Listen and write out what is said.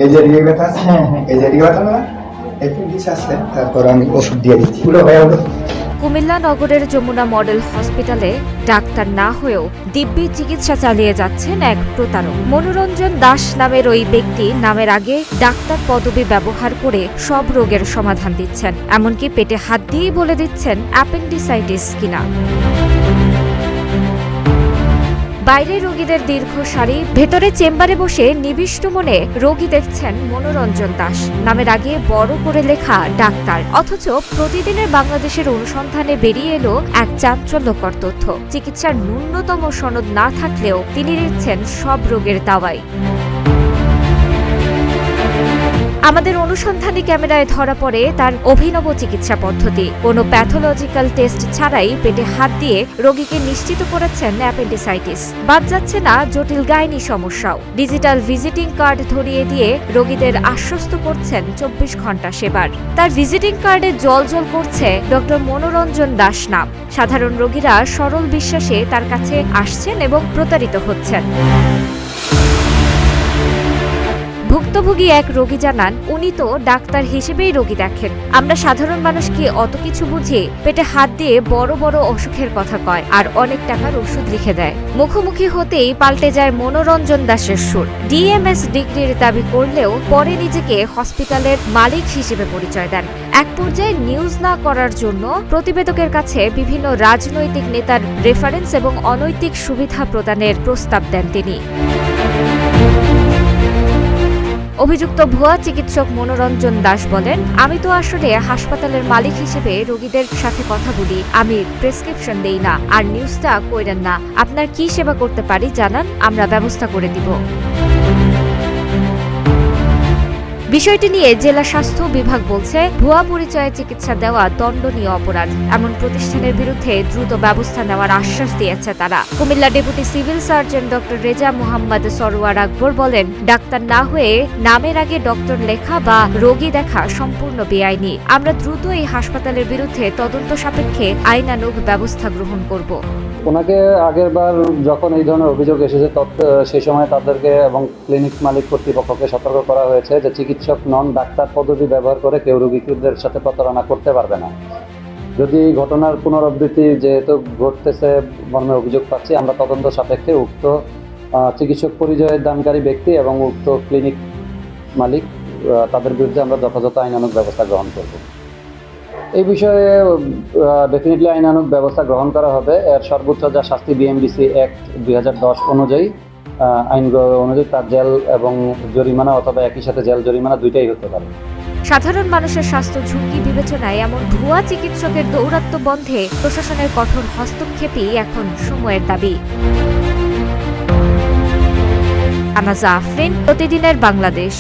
এই যে রিয়ে ব্যথা আছে, এই যে রিয়ে ব্যথা না অ্যাপেন্ডিক্স আছে, তারপর আমি ওষুধ দিয়ে দিচ্ছি পুরো হয়ে গেল। কুমিল্লা নগরের যমুনা মডেল হসপিটালে ডাক্তার না হয়েও দিব্যি চিকিৎসা চালিয়ে যাচ্ছেন এক প্রতারক। মনোরঞ্জন দাস নামের ওই ব্যক্তি নামের আগে ডাক্তার পদবি ব্যবহার করে সব রোগের সমাধান দিচ্ছেন, এমনকি পেটে হাত দিয়েই বলে দিচ্ছেন অ্যাপেন্ডিসাইটিস কিনা। বাইরে রোগীদের দীর্ঘ সারি, ভেতরে চেম্বারে বসে নিবিষ্ট মনে রোগী দেখছেন মনোরঞ্জন দাস নামের আগে বড় করে লেখা ডাক্তার। অথচ প্রতিদিনের বাংলাদেশের অনুসন্ধানে বেরিয়ে এলো এক চাঞ্চল্যকর তথ্য। চিকিৎসার ন্যূনতম সনদ না থাকলেও তিনি দিচ্ছেন সব রোগের দাওয়াই। আমাদের অনুসন্ধানী ক্যামেরায় ধরা পড়ে তার অভিনব চিকিৎসা পদ্ধতি। কোনো প্যাথোলজিক্যাল টেস্ট ছাড়াই পেটে হাত দিয়ে রোগীকে নিশ্চিত করেছেন অ্যাপেন্ডিসাইটিস। বাদ যাচ্ছে না জটিল গাইনি সমস্যাও। ডিজিটাল ভিজিটিং কার্ড ধরিয়ে দিয়ে রোগীদের আশ্বস্ত করছেন 24 ঘন্টা সেবার। তার ভিজিটিং কার্ডে জলজল করছে ডক্টর মনোরঞ্জন দাস নাম। সাধারণ রোগীরা সরল বিশ্বাসে তার কাছে আসছেন এবং প্রতারিত হচ্ছেন। ভুক্তভোগী এক রোগী জানান, উনি তো ডাক্তার হিসেবেই রোগী দেখেন। আমরা সাধারণ মানুষ কি অত কিছু বুঝি? পেটে হাত দিয়ে বড় বড় অসুখের কথা কয় আর অনেক টাকার ওষুধ লিখে দেয়। মুখোমুখি হতেই পাল্টে যায় মনোরঞ্জন দাসের সুর। ডিএমএস ডিগ্রির দাবি করলেও পরে নিজেকে হসপিটালের মালিক হিসেবে পরিচয় দেন। এক পর্যায়ে নিউজ না করার জন্য প্রতিবেদকের কাছে বিভিন্ন রাজনৈতিক নেতার রেফারেন্স এবং অনৈতিক সুবিধা প্রদানের প্রস্তাব দেন তিনি। অভিযুক্ত ভুয়া চিকিৎসক মনোরঞ্জন দাস বলেন, আমি তো আসলে হাসপাতালের মালিক হিসেবে রোগীদের সাথে কথা বলি, আমি প্রেসক্রিপশন দেই না। আর নিউজটা কইরেন না। আপনার কি সেবা করতে পারি জানান, আমরা ব্যবস্থা করে দিব। বিষয়টি নিয়ে জেলা স্বাস্থ্য বিভাগ বলছে, ভুয়া পরিচয়ে চিকিৎসা দেওয়া দণ্ডনীয় অপরাধ। এমন প্রতিষ্ঠানের বিরুদ্ধে দ্রুত ব্যবস্থা নেওয়ার আশ্বাস দিয়েছে তারা। Comilla deputy civil surgeon doctor Reza Mohammad Sarwar Akbar বলেন, ডাক্তার না হয়ে নামের আগে ডক্টর লেখা বা রোগী দেখা সম্পূর্ণ বেআইনি। আমরা দ্রুত এই হাসপাতালের বিরুদ্ধে তদন্ত সাপেক্ষে আইনানুগ ব্যবস্থা গ্রহণ করব। ওনাকে আগের বার যখন এই ধরনের অভিযোগ এসেছে সেই সময় তাদেরকে এবং ক্লিনিক মালিক কর্তৃপক্ষকে সতর্ক করা হয়েছে যে চিকিৎসক নন, ডাক্তার পদবি ব্যবহার করে কেউ রোগীদের সাথে প্রতারণা করতে পারবে না। যদি এই ঘটনার পুনরাবৃত্তি যেহেতু ঘটতেছে মর্মে অভিযোগ পাচ্ছি, আমরা তদন্ত সাপেক্ষে উক্ত চিকিৎসক পরিচয়ের দানকারী ব্যক্তি এবং উক্ত ক্লিনিক মালিক তাদের বিরুদ্ধে আমরা যথাযথ আইনানুগ ব্যবস্থা গ্রহণ করব। এই বিষয়ে ডেফিনেটলি আইনানুগ ব্যবস্থা গ্রহণ করা হবে। এর সর্বোচ্চ যা শাস্তি বিএমডিসি অ্যাক্ট 2010 অনুযায়ী আইন অনুযায়ী তার জেল এবং জরিমানা অথবা একই সাথে জেল জরিমানা দুইটাই হতে পারে। সাধারণ মানুষের স্বাস্থ্য ঝুঁকি বিবেচনায় এমন ভুয়া চিকিৎসকের দৌরাত্ম্য বন্ধে প্রশাসনের কঠোর হস্তক্ষেপই এখন সময়ের দাবি। আনাজা আফরিন, প্রতিদিনের বাংলাদেশ।